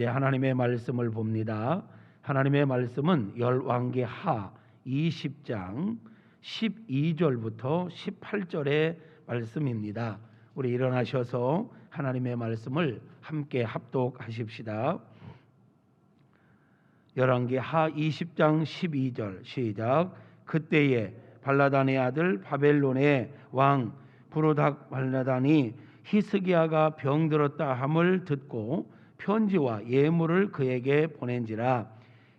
이제 하나님의 말씀을 봅니다. 하나님의 말씀은 열왕기하 20장 12절부터 18절의 말씀입니다. 우리 일어나셔서 하나님의 말씀을 함께 합독하십시다. 열왕기하 20장 12절 시작. 그때에 발라단의 아들 바벨론의 왕 부로닥 발라단이 히스기야가 병들었다 함을 듣고 편지와 예물을 그에게 보낸지라.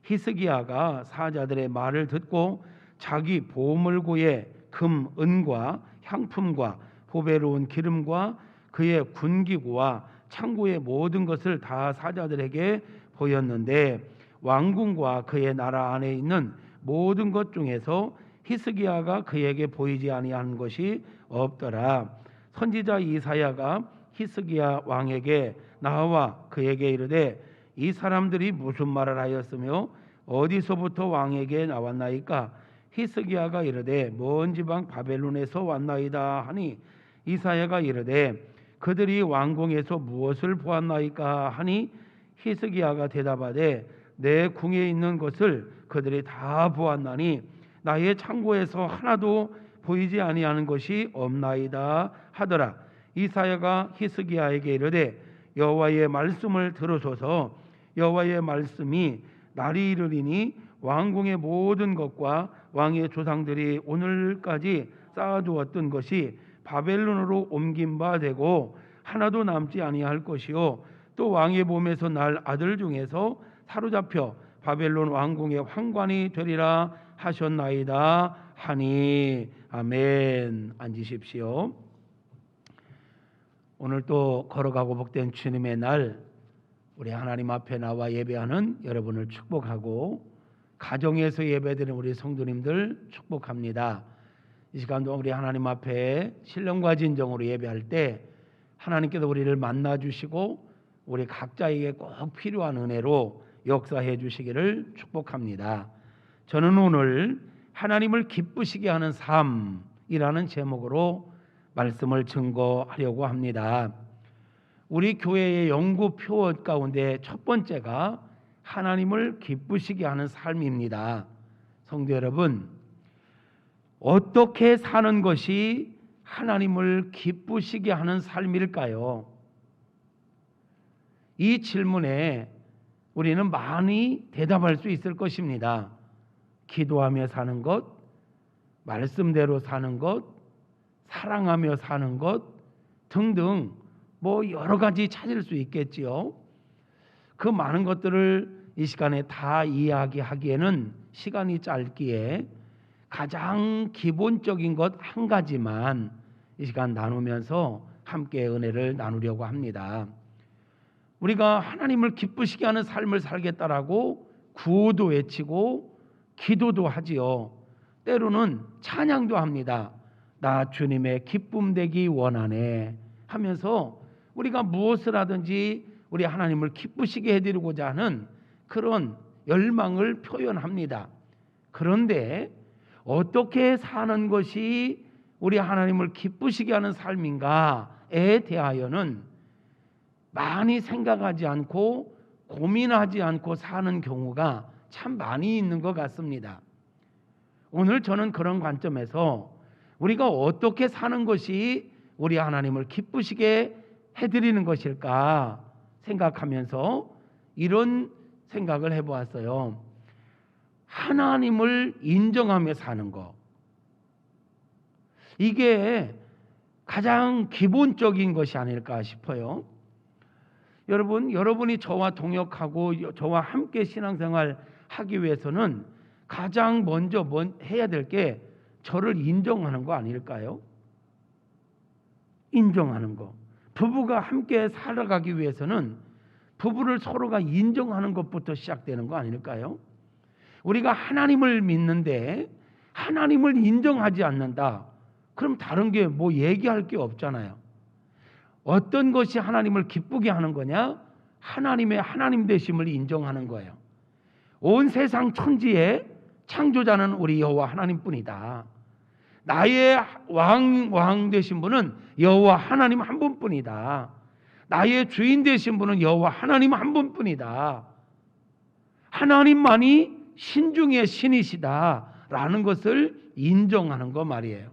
히스기야가 사자들의 말을 듣고 자기 보물고에 금, 은과 향품과 보배로운 기름과 그의 군기구와 창고의 모든 것을 다 사자들에게 보였는데 왕궁과 그의 나라 안에 있는 모든 것 중에서 히스기야가 그에게 보이지 아니한 것이 없더라. 선지자 이사야가 히스기야 왕에게 나와 그에게 이르되 이 사람들이 무슨 말을 하였으며 어디서부터 왕에게 나왔나이까? 히스기야가 이르되 먼 지방 바벨론에서 왔나이다 하니 이사야가 이르되 그들이 왕궁에서 무엇을 보았나이까 하니 히스기야가 대답하되 내 궁에 있는 것을 그들이 다 보았나니 나의 창고에서 하나도 보이지 아니하는 것이 없나이다 하더라. 이사야가 히스기야에게 이르되 여호와의 말씀을 들으소서. 여호와의 말씀이 날이 이르리니 왕궁의 모든 것과 왕의 조상들이 오늘까지 쌓아두었던 것이 바벨론으로 옮긴 바 되고 하나도 남지 아니할 것이요 또 왕의 몸에서 날 아들 중에서 사로잡혀 바벨론 왕궁의 황관이 되리라 하셨나이다 하니. 아멘. 앉으십시오. 오늘 또 걸어가고 복된 주님의 날, 우리 하나님 앞에 나와 예배하는 여러분을 축복하고 가정에서 예배드리는 우리 성도님들 축복합니다. 이 시간도 우리 하나님 앞에 신령과 진정으로 예배할 때 하나님께서 우리를 만나 주시고 우리 각자에게 꼭 필요한 은혜로 역사해 주시기를 축복합니다. 저는 오늘 하나님을 기쁘시게 하는 삶이라는 제목으로 말씀을 증거하려고 합니다. 우리 교회의 연구표 가운데 첫 번째가 하나님을 기쁘시게 하는 삶입니다. 성도 여러분, 어떻게 사는 것이 하나님을 기쁘시게 하는 삶일까요? 이 질문에 우리는 많이 대답할 수 있을 것입니다. 기도하며 사는 것, 말씀대로 사는 것, 사랑하며 사는 것 등등 여러 가지 찾을 수 있겠지요. 그 많은 것들을 이 시간에 다 이야기하기에는 시간이 짧기에 가장 기본적인 것 한 가지만 이 시간 나누면서 함께 은혜를 나누려고 합니다. 우리가 하나님을 기쁘시게 하는 삶을 살겠다라고 구호도 외치고 기도도 하지요. 때로는 찬양도 합니다. 나 주님의 기쁨 되기 원하네 하면서 우리가 무엇을 하든지 우리 하나님을 기쁘시게 해드리고자 하는 그런 열망을 표현합니다. 그런데 어떻게 사는 것이 우리 하나님을 기쁘시게 하는 삶인가에 대하여는 많이 생각하지 않고 고민하지 않고 사는 경우가 참 많이 있는 것 같습니다. 오늘 저는 그런 관점에서 우리가 어떻게 사는 것이 우리 하나님을 기쁘시게 해드리는 것일까 생각하면서 이런 생각을 해보았어요. 하나님을 인정하며 사는 것, 이게 가장 기본적인 것이 아닐까 싶어요. 여러분이 저와 동역하고 저와 함께 신앙생활 하기 위해서는 가장 먼저 해야 될 게 저를 인정하는 거 아닐까요? 인정하는 거. 부부가 함께 살아가기 위해서는 부부를 서로가 인정하는 것부터 시작되는 거 아닐까요? 우리가 하나님을 믿는데 하나님을 인정하지 않는다. 그럼 다른 게 얘기할 게 없잖아요. 어떤 것이 하나님을 기쁘게 하는 거냐? 하나님의 하나님 되심을 인정하는 거예요. 온 세상 천지의 창조자는 우리 여호와 하나님뿐이다. 나의 왕 되신 분은 여호와 하나님 한 분뿐이다. 나의 주인 되신 분은 여호와 하나님 한 분뿐이다. 하나님만이 신중의 신이시다라는 것을 인정하는 거 말이에요.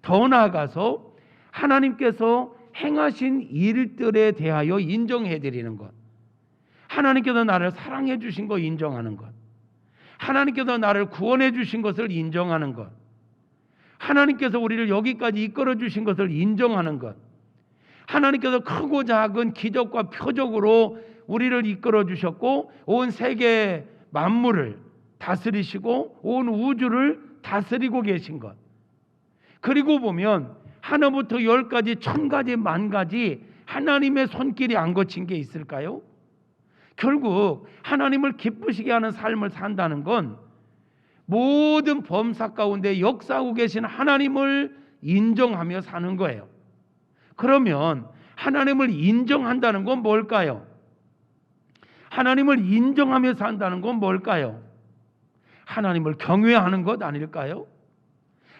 더 나아가서 하나님께서 행하신 일들에 대하여 인정해 드리는 것, 하나님께서 나를 사랑해 주신 거 인정하는 것, 하나님께서 나를 구원해 주신 것을 인정하는 것, 하나님께서 우리를 여기까지 이끌어 주신 것을 인정하는 것, 하나님께서 크고 작은 기적과 표적으로 우리를 이끌어 주셨고 온 세계 만물을 다스리시고 온 우주를 다스리고 계신 것, 그리고 보면 하나부터 10가지 1000가지 만가지 하나님의 손길이 안 거친 게 있을까요? 결국 하나님을 기쁘시게 하는 삶을 산다는 건 모든 범사 가운데 역사하고 계신 하나님을 인정하며 사는 거예요. 그러면 하나님을 인정한다는 건 뭘까요? 하나님을 인정하며 산다는 건 뭘까요? 하나님을 경외하는 것 아닐까요?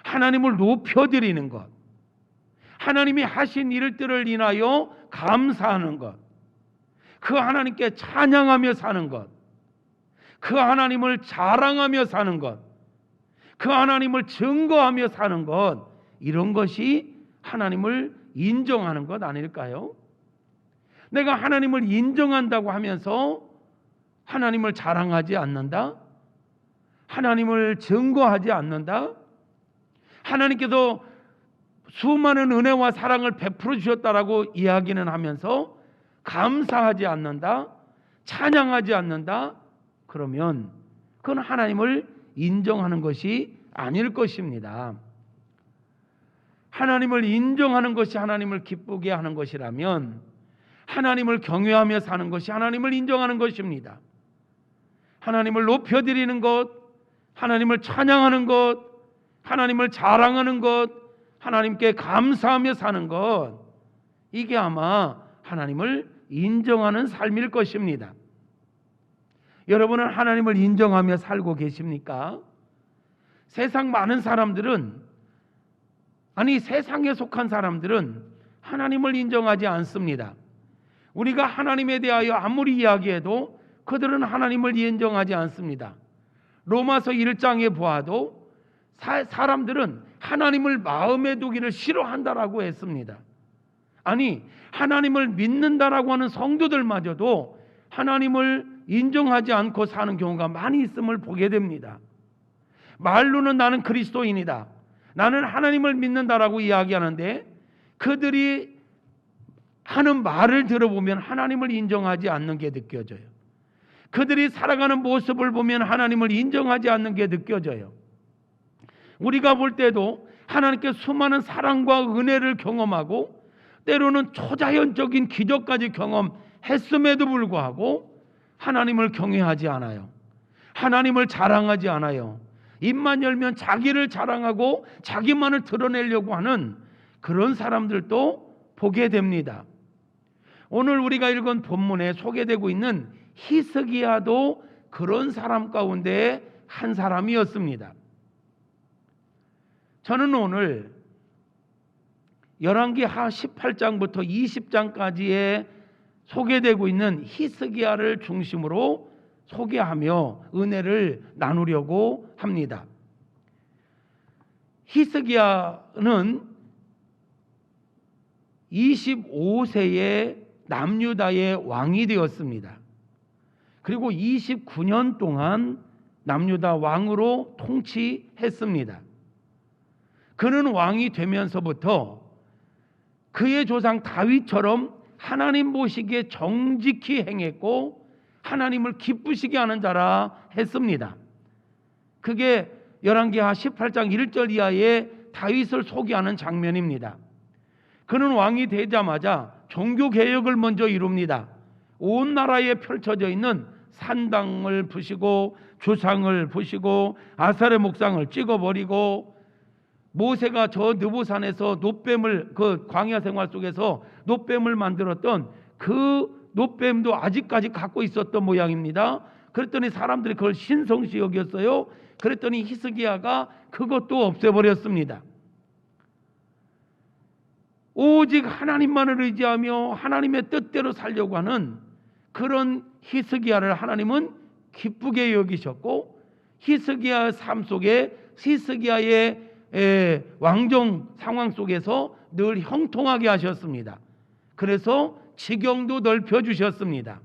하나님을 높여드리는 것, 하나님이 하신 일들을 인하여 감사하는 것, 그 하나님께 찬양하며 사는 것, 그 하나님을 자랑하며 사는 것, 그 하나님을 증거하며 사는 것, 이런 것이 하나님을 인정하는 것 아닐까요? 내가 하나님을 인정한다고 하면서 하나님을 자랑하지 않는다? 하나님을 증거하지 않는다? 하나님께서 수많은 은혜와 사랑을 베풀어 주셨다라고 이야기는 하면서 감사하지 않는다? 찬양하지 않는다? 그러면 그건 하나님을 인정하는 것이 아닐 것입니다. 하나님을 인정하는 것이 하나님을 기쁘게 하는 것이라면 하나님을 경외하며 사는 것이 하나님을 인정하는 것입니다. 하나님을 높여드리는 것, 하나님을 찬양하는 것, 하나님을 자랑하는 것, 하나님께 감사하며 사는 것, 이게 아마 하나님을 인정하는 삶일 것입니다. 여러분은 하나님을 인정하며 살고 계십니까? 세상 많은 사람들은, 아니 세상에 속한 사람들은 하나님을 인정하지 않습니다. 우리가 하나님에 대하여 아무리 이야기해도 그들은 하나님을 인정하지 않습니다. 로마서 1장에 보아도 사람들은 하나님을 마음에 두기를 싫어한다라고 했습니다. 아니 하나님을 믿는다라고 하는 성도들마저도 하나님을 인정하지 않고 사는 경우가 많이 있음을 보게 됩니다. 말로는 나는 그리스도인이다, 나는 하나님을 믿는다라고 이야기하는데 그들이 하는 말을 들어보면 하나님을 인정하지 않는 게 느껴져요. 그들이 살아가는 모습을 보면 하나님을 인정하지 않는 게 느껴져요. 우리가 볼 때도 하나님께 수많은 사랑과 은혜를 경험하고 때로는 초자연적인 기적까지 경험했음에도 불구하고 하나님을 경외하지 않아요. 하나님을 자랑하지 않아요. 입만 열면 자기를 자랑하고 자기만을 드러내려고 하는 그런 사람들도 보게 됩니다. 오늘 우리가 읽은 본문에 소개되고 있는 히스기야도 그런 사람 가운데 한 사람이었습니다. 저는 오늘 열왕기하 18장부터 20장까지에 소개되고 있는 히스기야를 중심으로 소개하며 은혜를 나누려고 합니다. 히스기야는 25세에 남유다의 왕이 되었습니다. 그리고 29년 동안 남유다 왕으로 통치했습니다. 그는 왕이 되면서부터 그의 조상 다윗처럼 하나님 보시기에 정직히 행했고 하나님을 기쁘시게 하는 자라 했습니다. 그게 열왕기하 18장 1절 이하에 다윗을 소개하는 장면입니다. 그는 왕이 되자마자 종교개혁을 먼저 이룹니다. 온 나라에 펼쳐져 있는 산당을 부시고 주상을 부시고 아사레 목상을 찍어버리고 모세가 저 느보산에서 놋뱀을, 그 광야 생활 속에서 놋뱀을 만들었던 그 놋뱀도 아직까지 갖고 있었던 모양입니다. 그랬더니 사람들이 그걸 신성시 여겼어요. 그랬더니 히스기야가 그것도 없애버렸습니다. 오직 하나님만을 의지하며 하나님의 뜻대로 살려고 하는 그런 히스기야를 하나님은 기쁘게 여기셨고, 히스기야의 삶 속에 히스기야의 왕정 상황 속에서 늘 형통하게 하셨습니다. 그래서 지경도 넓혀 주셨습니다.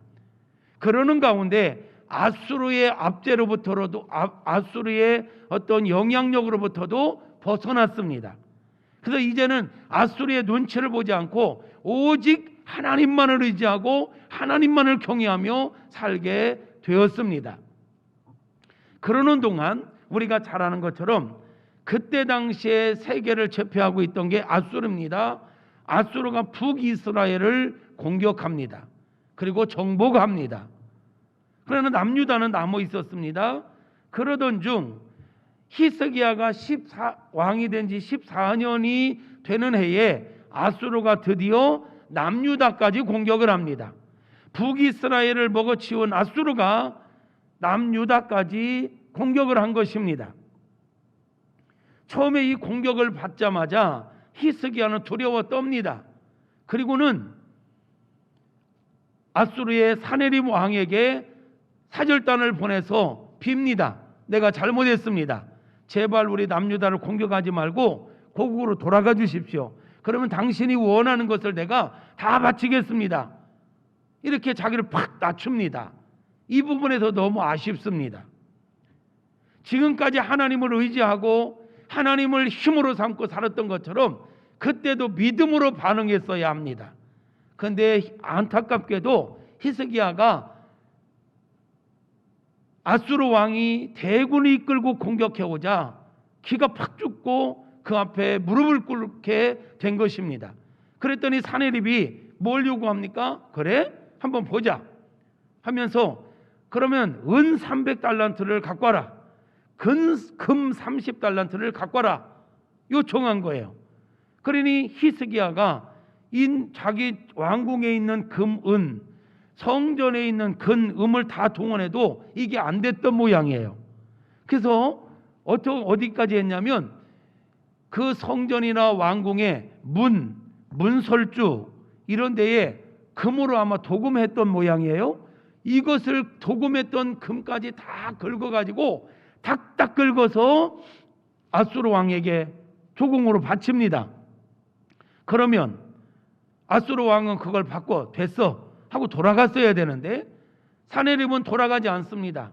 그러는 가운데 아수르의 압제로부터도, 아수르의 어떤 영향력으로부터도 벗어났습니다. 그래서 이제는 아수르의 눈치를 보지 않고 오직 하나님만을 의지하고 하나님만을 경외하며 살게 되었습니다. 그러는 동안 우리가 잘 아는 것처럼 그때 당시에 세계를 제패하고 있던 게 아수르입니다. 아수르가 북이스라엘을 공격합니다. 그리고 정복합니다. 그러나 남유다는 남아 있었습니다. 그러던 중 히스기야가 왕이 된 지 14년이 되는 해에 아수르가 드디어 남유다까지 공격을 합니다. 북이스라엘을 먹어치운 아수르가 남유다까지 공격을 한 것입니다. 처음에 이 공격을 받자마자 히스기야는 두려워 떱니다. 그리고는 아수르의 사네립 왕에게 사절단을 보내서 빕니다. 내가 잘못했습니다. 제발 우리 남유다를 공격하지 말고 고국으로 돌아가 주십시오. 그러면 당신이 원하는 것을 내가 다 바치겠습니다. 이렇게 자기를 팍 낮춥니다. 이 부분에서 너무 아쉽습니다. 지금까지 하나님을 의지하고 하나님을 힘으로 삼고 살았던 것처럼 그때도 믿음으로 반응했어야 합니다. 그런데 안타깝게도 히스기야가 아수르 왕이 대군을 이끌고 공격해오자 기가 팍 죽고 그 앞에 무릎을 꿇게 된 것입니다. 그랬더니 사네립이 뭘 요구합니까? 그래? 한번 보자 하면서 그러면 은 300달란트를 갖고 와라, 금 30달란트를 갖고 와라 요청한 거예요. 그러니 히스기야가 자기 왕궁에 있는 금, 은, 성전에 있는 금, 음을 다 동원해도 이게 안 됐던 모양이에요. 그래서 어디까지 했냐면 그 성전이나 왕궁의 문설주 이런 데에 금으로 아마 도금했던 모양이에요. 이것을 도금했던 금까지 다 긁어가지고 닥닥 긁어서 아수르 왕에게 조공으로 바칩니다. 그러면 아수르 왕은 그걸 받고 됐어 하고 돌아갔어야 되는데 사네립은 돌아가지 않습니다.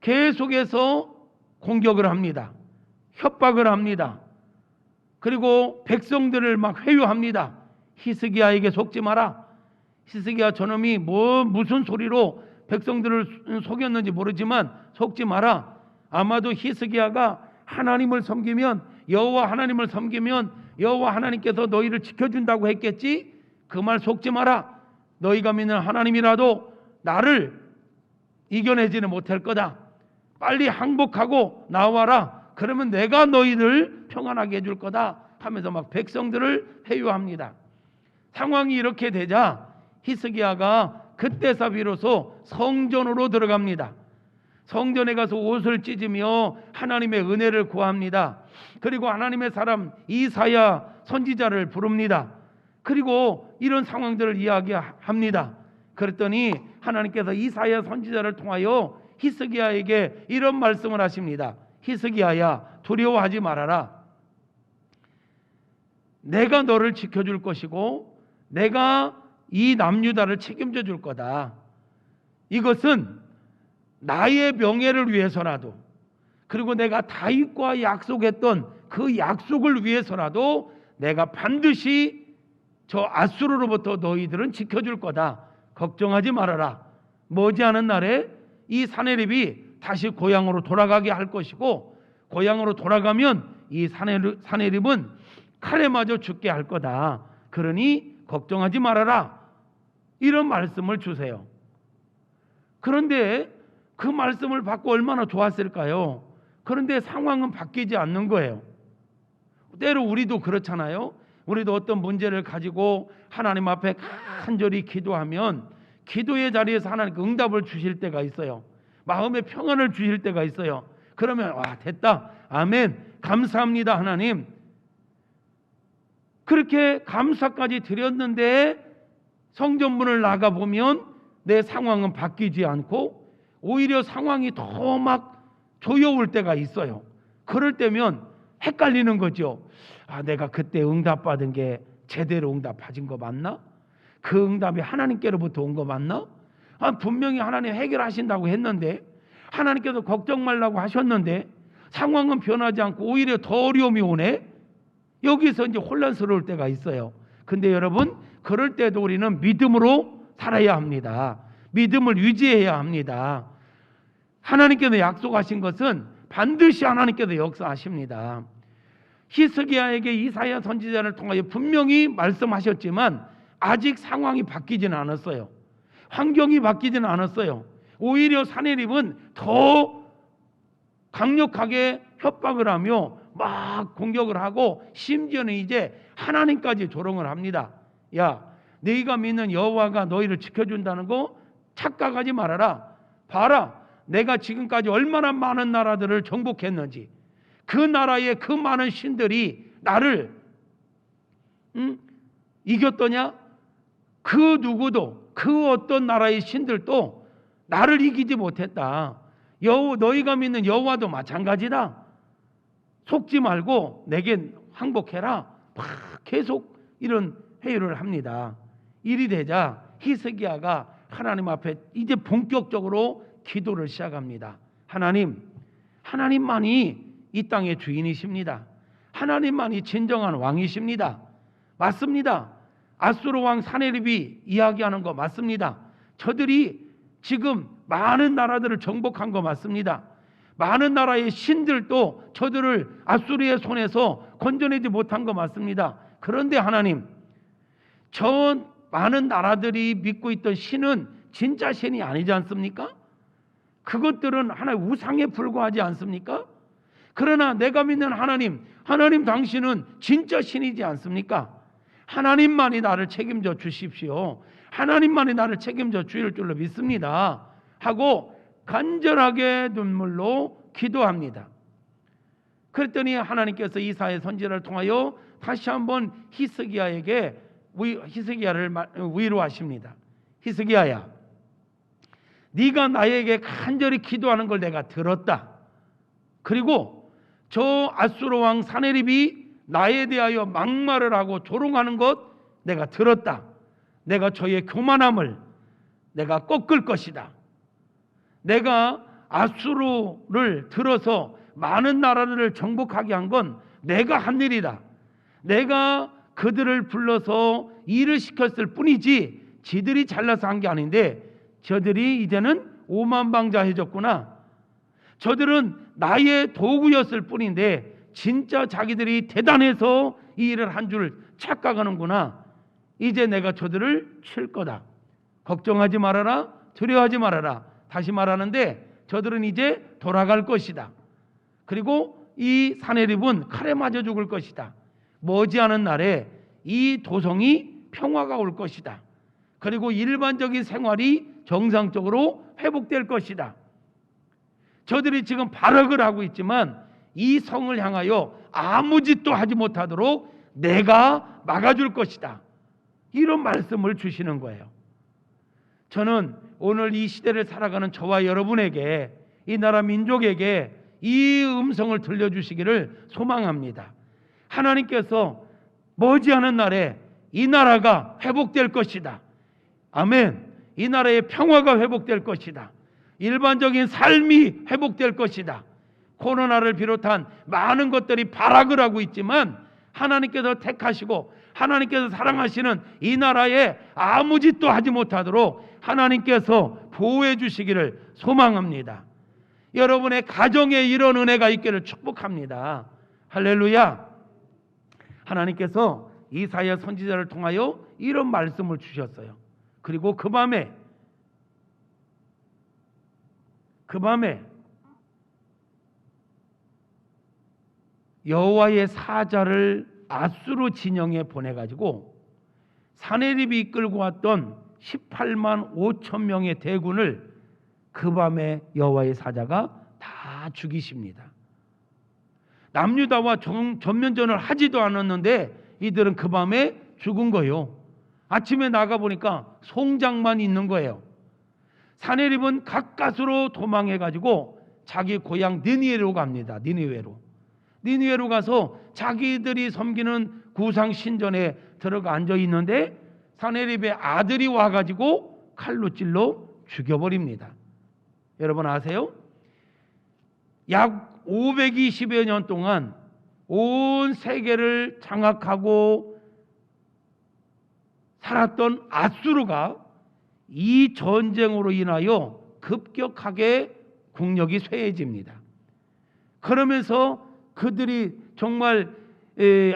계속해서 공격을 합니다. 협박을 합니다. 그리고 백성들을 막 회유합니다. 히스기야에게 속지 마라. 히스기야 저놈이 무슨 소리로 백성들을 속였는지 모르지만 속지 마라. 아마도 히스기야가 하나님을 섬기면, 여호와 하나님을 섬기면 여호와 하나님께서 너희를 지켜준다고 했겠지. 그 말 속지 마라. 너희가 믿는 하나님이라도 나를 이겨내지는 못할 거다. 빨리 항복하고 나와라. 그러면 내가 너희를 평안하게 해줄 거다 하면서 막 백성들을 회유합니다. 상황이 이렇게 되자 히스기야가 그때서 비로소 성전으로 들어갑니다. 성전에 가서 옷을 찢으며 하나님의 은혜를 구합니다. 그리고 하나님의 사람 이사야 선지자를 부릅니다. 그리고 이런 상황들을 이야기합니다. 그랬더니 하나님께서 이사야 선지자를 통하여 히스기야에게 이런 말씀을 하십니다. 히스기야야 두려워하지 말아라. 내가 너를 지켜줄 것이고 내가 이 남유다를 책임져 줄 거다. 이것은 나의 명예를 위해서라도, 그리고 내가 다윗과 약속했던 그 약속을 위해서라도 내가 반드시 저 아수르로부터 너희들은 지켜줄 거다. 걱정하지 말아라. 머지않은 날에 이 사네립이 다시 고향으로 돌아가게 할 것이고, 고향으로 돌아가면 이 사네립은 칼에 맞아 죽게 할 거다. 그러니 걱정하지 말아라. 이런 말씀을 주세요. 그런데 그 말씀을 받고 얼마나 좋았을까요? 그런데 상황은 바뀌지 않는 거예요. 때로 우리도 그렇잖아요. 우리도 어떤 문제를 가지고 하나님 앞에 간절히 기도하면 기도의 자리에서 하나님께 응답을 주실 때가 있어요. 마음의 평안을 주실 때가 있어요. 그러면 와 됐다. 아멘. 감사합니다 하나님. 그렇게 감사까지 드렸는데 성전문을 나가보면 내 상황은 바뀌지 않고 오히려 상황이 더 막 조여올 때가 있어요. 그럴 때면 헷갈리는 거죠. 아, 내가 그때 응답받은 게 제대로 응답받은 거 맞나? 그 응답이 하나님께로부터 온 거 맞나? 아, 분명히 하나님 해결하신다고 했는데, 하나님께서 걱정 말라고 하셨는데 상황은 변하지 않고 오히려 더 어려움이 오네. 여기서 이제 혼란스러울 때가 있어요. 근데 여러분, 그럴 때도 우리는 믿음으로 살아야 합니다. 믿음을 유지해야 합니다. 하나님께서 약속하신 것은 반드시 하나님께서 역사하십니다. 히스기야에게 이사야 선지자를 통하여 분명히 말씀하셨지만 아직 상황이 바뀌지는 않았어요. 환경이 바뀌지는 않았어요. 오히려 사내립은 더 강력하게 협박을 하며 막 공격을 하고 심지어는 이제 하나님까지 조롱을 합니다. 야, 너희가 믿는 여호와가 너희를 지켜준다는 거 착각하지 말아라. 봐라, 내가 지금까지 얼마나 많은 나라들을 정복했는지, 그 나라의 그 많은 신들이 나를 이겼더냐? 그 누구도, 그 어떤 나라의 신들도 나를 이기지 못했다. 너희가 믿는 여호와도 마찬가지다. 속지 말고 내게 항복해라. 막 계속 이런 회유를 합니다. 일이 되자 히스기야가 하나님 앞에 이제 본격적으로 기도를 시작합니다. 하나님만이 이 땅의 주인이십니다. 하나님만이 진정한 왕이십니다. 맞습니다. 아수르 왕 사네립이 이야기하는 거 맞습니다. 저들이 지금 많은 나라들을 정복한 거 맞습니다. 많은 나라의 신들도 저들을 아수르의 손에서 건져내지 못한 거 맞습니다. 그런데 하나님, 저 많은 나라들이 믿고 있던 신은 진짜 신이 아니지 않습니까? 그것들은 하나의 우상에 불과하지 않습니까? 그러나 내가 믿는 하나님 당신은 진짜 신이지 않습니까? 하나님만이 나를 책임져 주십시오. 하나님만이 나를 책임져 주실 줄로 믿습니다. 하고 간절하게 눈물로 기도합니다. 그랬더니 하나님께서 이사야 선지자를 통하여 다시 한번 히스기야를 위로하십니다. 히스기야야, 네가 나에게 간절히 기도하는 걸 내가 들었다. 그리고 저 아수르 왕 사네립이 나에 대하여 막말을 하고 조롱하는 것 내가 들었다. 내가 저의 교만함을 내가 꺾을 것이다. 내가 아수르를 들어서 많은 나라들을 정복하게 한 건 내가 한 일이다. 내가 그들을 불러서 일을 시켰을 뿐이지 지들이 잘나서 한 게 아닌데 저들이 이제는 오만방자해졌구나. 저들은 나의 도구였을 뿐인데 진짜 자기들이 대단해서 이 일을 한 줄 착각하는구나. 이제 내가 저들을 칠 거다. 걱정하지 말아라. 두려워하지 말아라. 다시 말하는데 저들은 이제 돌아갈 것이다. 그리고 이 사네립은 칼에 맞아 죽을 것이다. 머지않은 날에 이 도성이 평화가 올 것이다. 그리고 일반적인 생활이 정상적으로 회복될 것이다. 저들이 지금 발악을 하고 있지만 이 성을 향하여 아무 짓도 하지 못하도록 내가 막아줄 것이다. 이런 말씀을 주시는 거예요. 저는 오늘 이 시대를 살아가는 저와 여러분에게, 이 나라 민족에게 이 음성을 들려주시기를 소망합니다. 하나님께서 머지않은 날에 이 나라가 회복될 것이다. 아멘. 이 나라의 평화가 회복될 것이다. 일반적인 삶이 회복될 것이다. 코로나를 비롯한 많은 것들이 발악을 하고 있지만 하나님께서 택하시고 하나님께서 사랑하시는 이 나라에 아무 짓도 하지 못하도록 하나님께서 보호해 주시기를 소망합니다. 여러분의 가정에 이런 은혜가 있기를 축복합니다. 할렐루야. 하나님께서 이사야 선지자를 통하여 이런 말씀을 주셨어요. 그리고 그 밤에 여호와의 사자를 아수르 진영에 보내가지고 사네립이 이끌고 왔던 18만 5천 명의 대군을 그 밤에 여호와의 사자가 다 죽이십니다. 남유다와 전면전을 하지도 않았는데 이들은 그 밤에 죽은 거예요. 아침에 나가보니까 송장만 있는 거예요. 사내립은 가까스로 도망해가지고 자기 고향 니느웨로 갑니다. 니느웨로 가서 자기들이 섬기는 구상 신전에 들어가 앉아 있는데 사내립의 아들이 와가지고 칼로 찔러 죽여버립니다. 여러분 아세요? 약 520여 년 동안 온 세계를 장악하고 살았던 아수르가 이 전쟁으로 인하여 급격하게 국력이 쇠해집니다. 그러면서 그들이 정말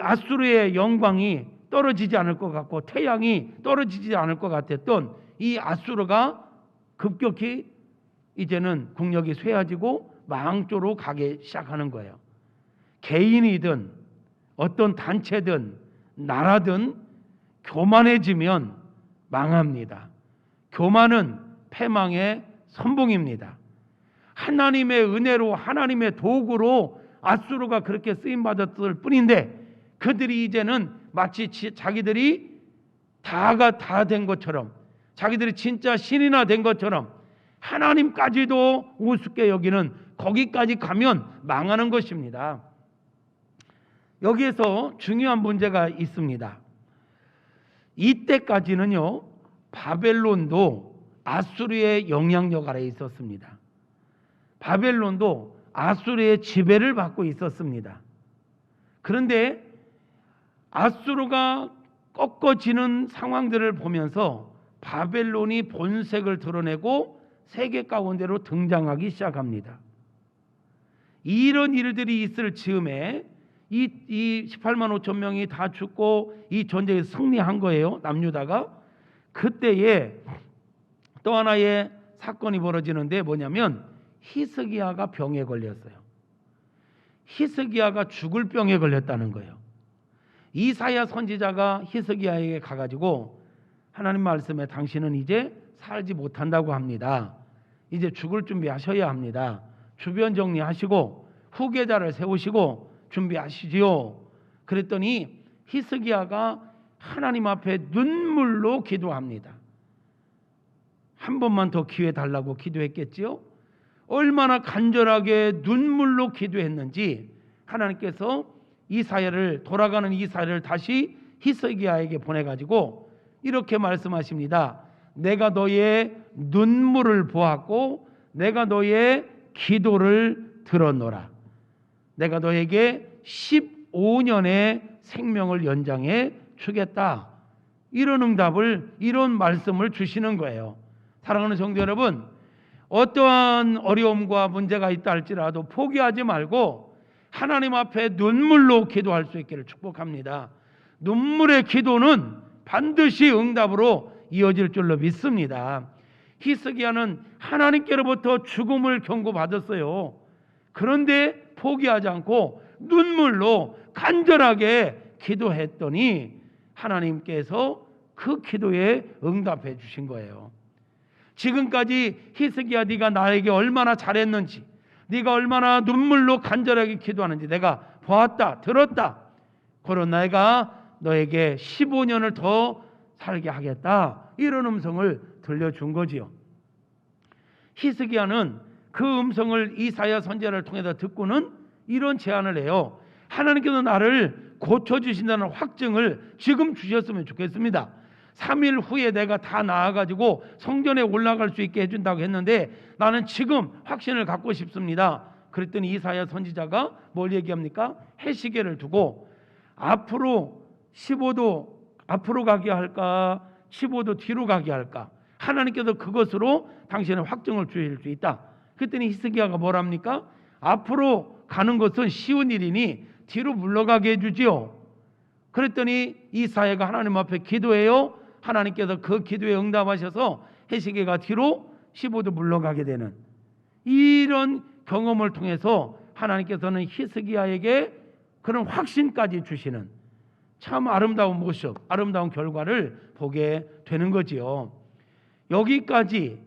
아수르의 영광이 떨어지지 않을 것 같고 태양이 떨어지지 않을 것 같았던 이 아수르가 급격히 이제는 국력이 쇠해지고 망조로 가기 시작하는 거예요. 개인이든 어떤 단체든 나라든 교만해지면 망합니다. 교만은 패망의 선봉입니다. 하나님의 은혜로 하나님의 도구로 아수르가 그렇게 쓰임받았을 뿐인데 그들이 이제는 마치 자기들이 다가 다 된 것처럼 자기들이 진짜 신이나 된 것처럼 하나님까지도 우습게 여기는 거기까지 가면 망하는 것입니다. 여기에서 중요한 문제가 있습니다. 이때까지는요 바벨론도 아수르의 영향력 아래에 있었습니다. 바벨론도 아수르의 지배를 받고 있었습니다. 그런데 아수르가 꺾어지는 상황들을 보면서 바벨론이 본색을 드러내고 세계 가운데로 등장하기 시작합니다. 이런 일들이 있을 즈음에 이 18만 5천 명이 다 죽고 이 전쟁에 승리한 거예요. 남유다가. 그때에 또 하나의 사건이 벌어지는데 뭐냐면 히스기야가 병에 걸렸어요. 히스기야가 죽을 병에 걸렸다는 거예요. 이사야 선지자가 히스기야에게 가가지고 하나님 말씀에 당신은 이제 살지 못한다고 합니다. 이제 죽을 준비하셔야 합니다. 주변 정리하시고 후계자를 세우시고 준비하시지요. 그랬더니 히스기야가 하나님 앞에 눈물로 기도합니다. 한 번만 더 기회 달라고 기도했겠지요. 얼마나 간절하게 눈물로 기도했는지 하나님께서 돌아가는 이사야를 다시 히스기야에게 보내가지고 이렇게 말씀하십니다. 내가 너의 눈물을 보았고 내가 너의 기도를 들었노라. 내가 너에게 15년의 생명을 연장해 주겠다. 이런 응답을, 이런 말씀을 주시는 거예요. 사랑하는 성도 여러분, 어떠한 어려움과 문제가 있다 할지라도 포기하지 말고 하나님 앞에 눈물로 기도할 수 있기를 축복합니다. 눈물의 기도는 반드시 응답으로 이어질 줄로 믿습니다. 히스기야는 하나님께로부터 죽음을 경고받았어요. 그런데 포기하지 않고 눈물로 간절하게 기도했더니 하나님께서 그 기도에 응답해 주신 거예요. 지금까지 히스기야 네가 나에게 얼마나 잘했는지, 네가 얼마나 눈물로 간절하게 기도하는지 내가 보았다, 들었다. 그러나 내가 너에게 15년을 더 살게 하겠다. 이런 음성을 들려준 거지요. 히스기야는 그 음성을 이사야 선지자를 통해서 듣고는 이런 제안을 해요. 하나님께서 나를 고쳐주신다는 확증을 지금 주셨으면 좋겠습니다. 3일 후에 내가 다 나아가지고 성전에 올라갈 수 있게 해준다고 했는데 나는 지금 확신을 갖고 싶습니다. 그랬더니 이사야 선지자가 뭘 얘기합니까? 해시계를 두고 앞으로 15도 앞으로 가게 할까 15도 뒤로 가게 할까, 하나님께서 그것으로 당신의 확증을 주실 수 있다. 그랬더니 히스기야가 뭐랍니까? 앞으로 가는 것은 쉬운 일이니 뒤로 물러가게 해주지요. 그랬더니 이사야가 하나님 앞에 기도해요. 하나님께서 그 기도에 응답하셔서 해시계가 뒤로 15도 물러가게 되는 이런 경험을 통해서 하나님께서는 히스기야에게 그런 확신까지 주시는 참 아름다운 모습, 아름다운 결과를 보게 되는 거지요. 여기까지는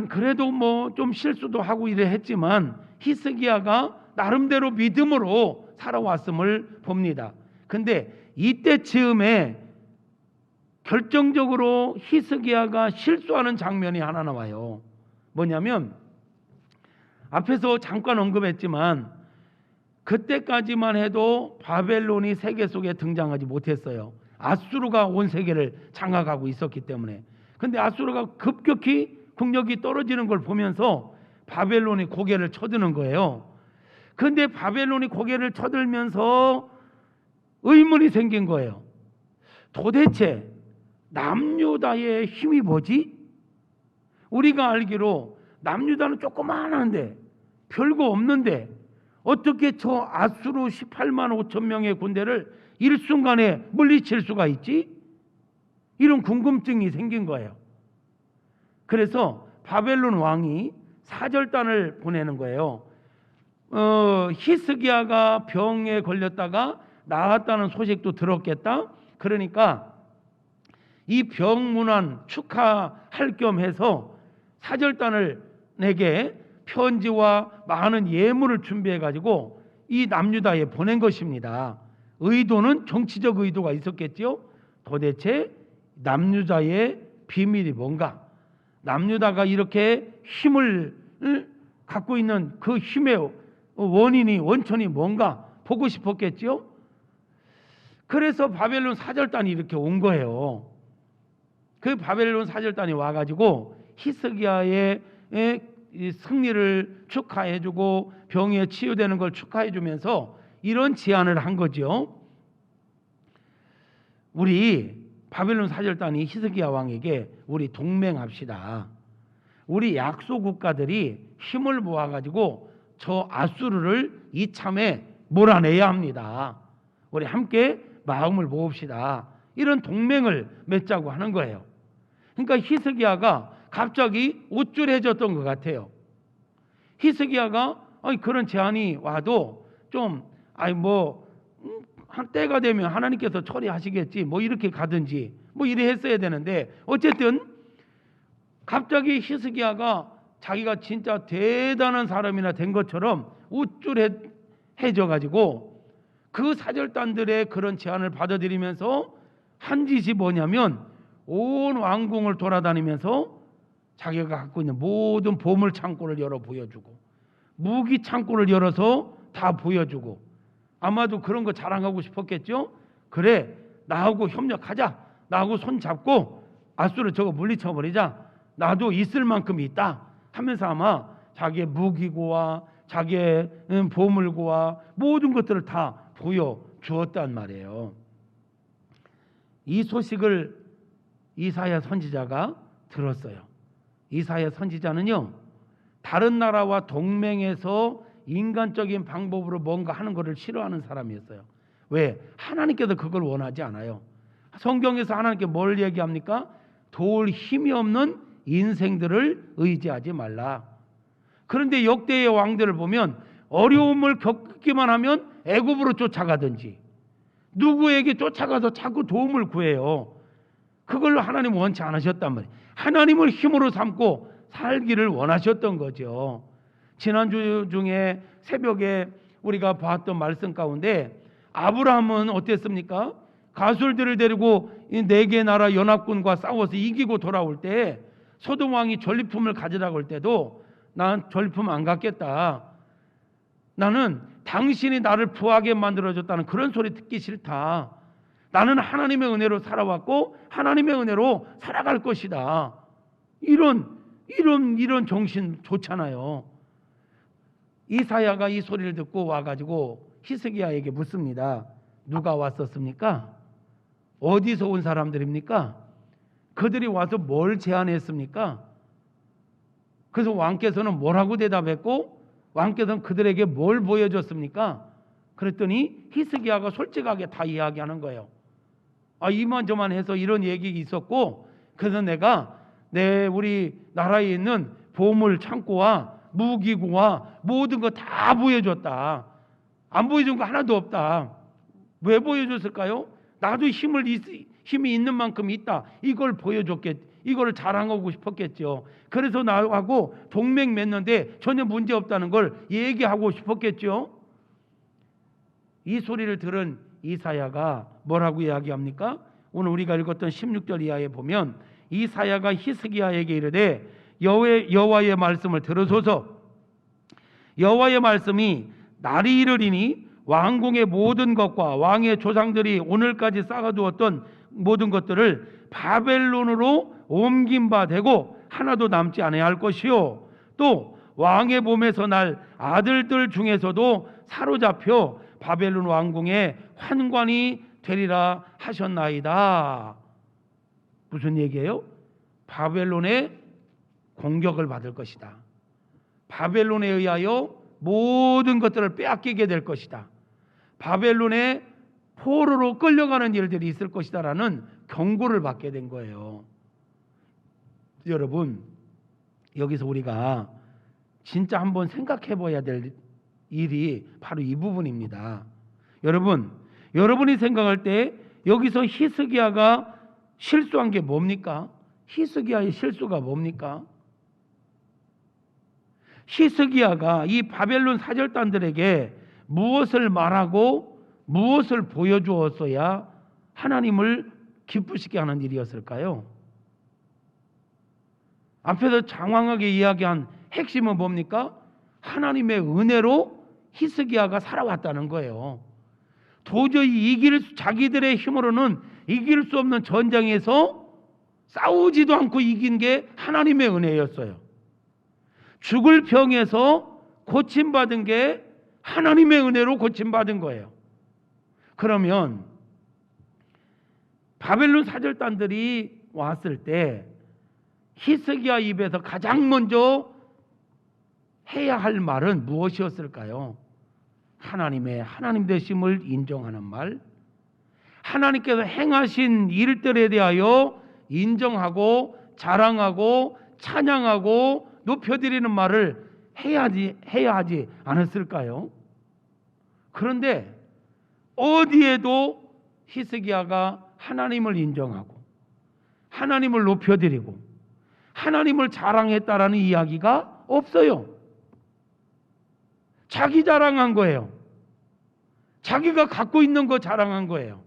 그래도 뭐 좀 실수도 하고 이래 했지만 히스기야가 나름대로 믿음으로 살아왔음을 봅니다. 근데 이때 즈음에 결정적으로 히스기야가 실수하는 장면이 하나 나와요. 뭐냐면 앞에서 잠깐 언급했지만 그때까지만 해도 바벨론이 세계 속에 등장하지 못했어요. 아수르가 온 세계를 장악하고 있었기 때문에. 근데 아수르가 급격히 국력이 떨어지는 걸 보면서 바벨론이 고개를 쳐드는 거예요. 근데 바벨론이 고개를 쳐들면서 의문이 생긴 거예요. 도대체 남유다의 힘이 뭐지? 우리가 알기로 남유다는 조그마한데 별거 없는데 어떻게 저 아수르 18만 5천 명의 군대를 일순간에 물리칠 수가 있지? 이런 궁금증이 생긴 거예요. 그래서 바벨론 왕이 사절단을 보내는 거예요. 히스기야가 병에 걸렸다가 나았다는 소식도 들었겠다. 그러니까 이 병문안 축하할 겸 해서 사절단을 내게 편지와 많은 예물을 준비해 가지고 이 남유다에 보낸 것입니다. 의도는 정치적 의도가 있었겠죠. 도대체 남유다의 비밀이 뭔가? 남유다가 이렇게 힘을 갖고 있는 그 힘의 원천이 뭔가 보고 싶었겠죠. 그래서 바벨론 사절단이 이렇게 온 거예요. 그 바벨론 사절단이 와가지고 히스기야의 승리를 축하해주고 병에 치유되는 걸 축하해주면서 이런 제안을 한 거죠. 우리 바벨론 사절단이 히스기야 왕에게 우리 동맹합시다. 우리 약소 국가들이 힘을 모아가지고 저 아수르를 이참에 몰아내야 합니다. 우리 함께 마음을 모읍시다. 이런 동맹을 맺자고 하는 거예요. 그러니까 히스기야가 갑자기 우쭐해졌던 것 같아요. 히스기야가 그런 제안이 와도 좀 때가 되면 하나님께서 처리하시겠지 이렇게 가든지 이래 했어야 되는데 어쨌든 갑자기 히스기야가 자기가 진짜 대단한 사람이나 된 것처럼 우쭐해져 가지고 그 사절단들의 그런 제안을 받아들이면서 한 짓이 뭐냐면 온 왕궁을 돌아다니면서 자기가 갖고 있는 모든 보물 창고를 열어 보여주고 무기 창고를 열어서 다 보여주고 아마도 그런 거 자랑하고 싶었겠죠. 그래, 나하고 협력하자. 나하고 손 잡고 아수르 저거 물리쳐버리자. 나도 있을 만큼 있다 하면서 아마 자기의 무기고와 자기의 보물고와 모든 것들을 다 보여주었단 말이에요. 이 소식을 이사야 선지자가 들었어요. 이사야 선지자는요, 다른 나라와 동맹해서 인간적인 방법으로 뭔가 하는 것을 싫어하는 사람이었어요. 왜? 하나님께서 그걸 원하지 않아요. 성경에서 하나님께 뭘 얘기합니까? 도울 힘이 없는 인생들을 의지하지 말라. 그런데 역대의 왕들을 보면 어려움을 겪기만 하면 애굽으로 쫓아가든지 누구에게 쫓아가서 자꾸 도움을 구해요. 그걸 하나님 원치 않으셨단 말이에요. 하나님을 힘으로 삼고 살기를 원하셨던 거죠. 지난주 중에 새벽에 우리가 봤던 말씀 가운데 아브라함은 어땠습니까? 가술들을 데리고 이 4개 나라 연합군과 싸워서 이기고 돌아올 때 소돔 왕이 전리품을 가져다고 할 때도 난 전리품 안 갖겠다. 나는 당신이 나를 부하게 만들어줬다는 그런 소리 듣기 싫다. 나는 하나님의 은혜로 살아왔고 하나님의 은혜로 살아갈 것이다. 이런 정신 좋잖아요. 이사야가 이 소리를 듣고 와가지고 히스기야에게 묻습니다. 누가 왔었습니까? 어디서 온 사람들입니까? 그들이 와서 뭘 제안했습니까? 그래서 왕께서는 뭐라고 대답했고 왕께서는 그들에게 뭘 보여줬습니까? 그랬더니 히스기야가 솔직하게 다 이야기하는 거예요. 이만저만 해서 이런 얘기 있었고 그래서 내가 우리 나라에 있는 보물 창고와 무기고와 모든 거 다 보여줬다. 안 보여준 거 하나도 없다. 왜 보여줬을까요? 나도 힘이 있는 만큼 있다. 이걸 이걸 자랑하고 싶었겠죠. 그래서 나하고 동맹 맺는데 전혀 문제 없다는 걸 얘기하고 싶었겠죠. 이 소리를 들은 이사야가 뭐라고 이야기합니까? 오늘 우리가 읽었던 16절 이하에 보면 이사야가 히스기야에게 이르되 여호와의 말씀을 들으소서. 여호와의 말씀이 날이 이르리니 왕궁의 모든 것과 왕의 조상들이 오늘까지 쌓아두었던 모든 것들을 바벨론으로 옮긴 바 되고 하나도 남지 아니할 것이요, 또 왕의 몸에서 날 아들들 중에서도 사로잡혀 바벨론 왕궁의 환관이 되리라 하셨나이다. 무슨 얘기예요? 바벨론의 공격을 받을 것이다. 바벨론에 의하여 모든 것들을 빼앗기게 될 것이다. 바벨론의 포로로 끌려가는 일들이 있을 것이다라는 경고를 받게 된 거예요. 여러분, 여기서 우리가 진짜 한번 생각해 봐야 될 일이 바로 이 부분입니다. 여러분이 생각할 때 여기서 히스기야가 실수한 게 뭡니까? 히스기야의 실수가 뭡니까? 히스기야가 이 바벨론 사절단들에게 무엇을 말하고 무엇을 보여주었어야 하나님을 기쁘시게 하는 일이었을까요? 앞에서 장황하게 이야기한 핵심은 뭡니까? 하나님의 은혜로 히스기야가 살아왔다는 거예요. 도저히 자기들의 힘으로는 이길 수 없는 전쟁에서 싸우지도 않고 이긴 게 하나님의 은혜였어요. 죽을 병에서 고침받은 게 하나님의 은혜로 고침받은 거예요. 그러면 바벨론 사절단들이 왔을 때 히스기야 입에서 가장 먼저 해야 할 말은 무엇이었을까요? 하나님 되심을 인정하는 말, 하나님께서 행하신 일들에 대하여 인정하고 자랑하고 찬양하고 높여드리는 말을 해야 하지 않았을까요? 그런데 어디에도 히스기야가 하나님을 인정하고 하나님을 높여드리고 하나님을 자랑했다라는 이야기가 없어요. 자기 자랑한 거예요. 자기가 갖고 있는 거 자랑한 거예요.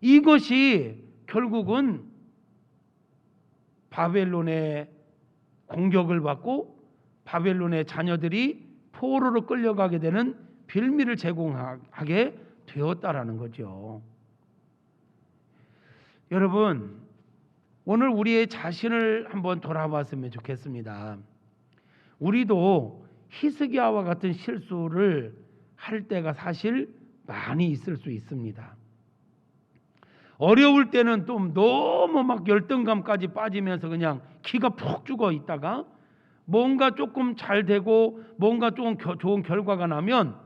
이것이 결국은 바벨론의 공격을 받고 바벨론의 자녀들이 포로로 끌려가게 되는 빌미를 제공하게 되었다라는 거죠. 여러분, 오늘 우리의 자신을 한번 돌아봤으면 좋겠습니다. 우리도 히스기야와 같은 실수를 할 때가 사실 많이 있을 수 있습니다. 어려울 때는 또 너무 막 열등감까지 빠지면서 그냥 기가 푹 죽어 있다가 뭔가 조금 잘 되고 뭔가 조금 좋은 결과가 나면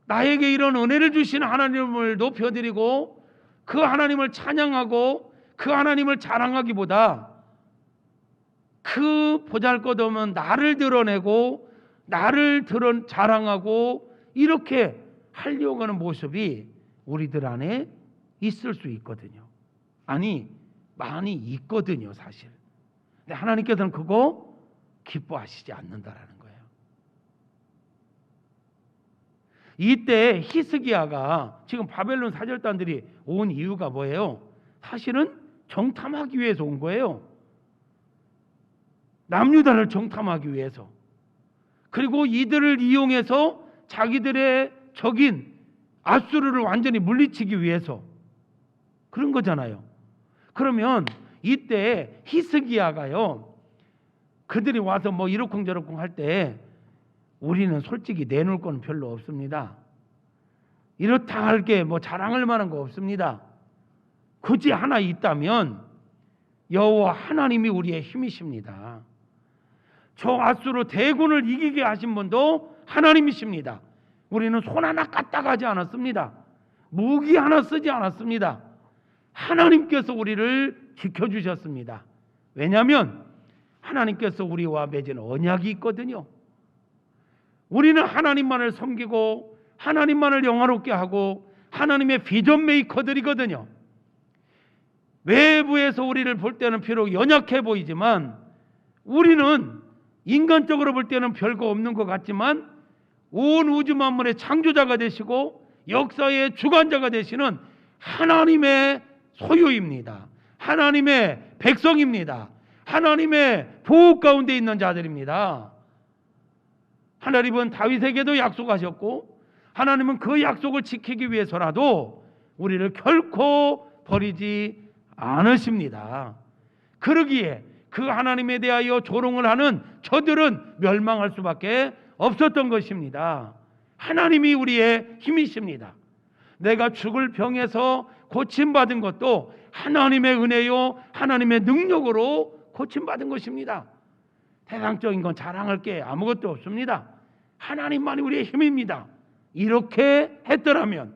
나에게 이런 은혜를 주신 하나님을 높여드리고 그 하나님을 찬양하고 그 하나님을 자랑하기보다 그 보잘것없는 나를 드러내고 나를 자랑하고 이렇게 하려고 하는 모습이 우리들 안에 있을 수 있거든요. 아니, 많이 있거든요, 사실. 근데 하나님께서는 그거 기뻐하시지 않는다라는 거예요. 이때 히스기야가 지금 바벨론 사절단들이 온 이유가 뭐예요? 사실은 정탐하기 위해서 온 거예요. 남유다를 정탐하기 위해서. 그리고 이들을 이용해서 자기들의 적인 아수르를 완전히 물리치기 위해서 그런 거잖아요. 그러면 이때 히스기야가요, 그들이 와서 뭐 이러쿵저러쿵 할 때 우리는 솔직히 내놓을 건 별로 없습니다. 이렇다 할 게 뭐 자랑할 만한 거 없습니다. 굳이 하나 있다면 여호와 하나님이 우리의 힘이십니다. 저 아수르 대군을 이기게 하신 분도 하나님이십니다. 우리는 손 하나 까딱하지 않았습니다. 무기 하나 쓰지 않았습니다. 하나님께서 우리를 지켜주셨습니다. 왜냐하면 하나님께서 우리와 맺은 언약이 있거든요. 우리는 하나님만을 섬기고 하나님만을 영화롭게 하고 하나님의 비전 메이커들이거든요. 외부에서 우리를 볼 때는 비록 연약해 보이지만 우리는 인간적으로 볼 때는 별거 없는 것 같지만 온 우주 만물의 창조자가 되시고 역사의 주관자가 되시는 하나님의 소유입니다. 하나님의 백성입니다. 하나님의 보호 가운데 있는 자들입니다. 하나님은 다윗에게도 약속하셨고 하나님은 그 약속을 지키기 위해서라도 우리를 결코 버리지 않으십니다. 그러기에 그 하나님에 대하여 조롱을 하는 저들은 멸망할 수밖에 없었던 것입니다. 하나님이 우리의 힘이십니다. 내가 죽을 병에서 고침받은 것도 하나님의 은혜요 하나님의 능력으로 고침받은 것입니다. 세상적인 건 자랑할 게 아무것도 없습니다. 하나님만이 우리의 힘입니다. 이렇게 했더라면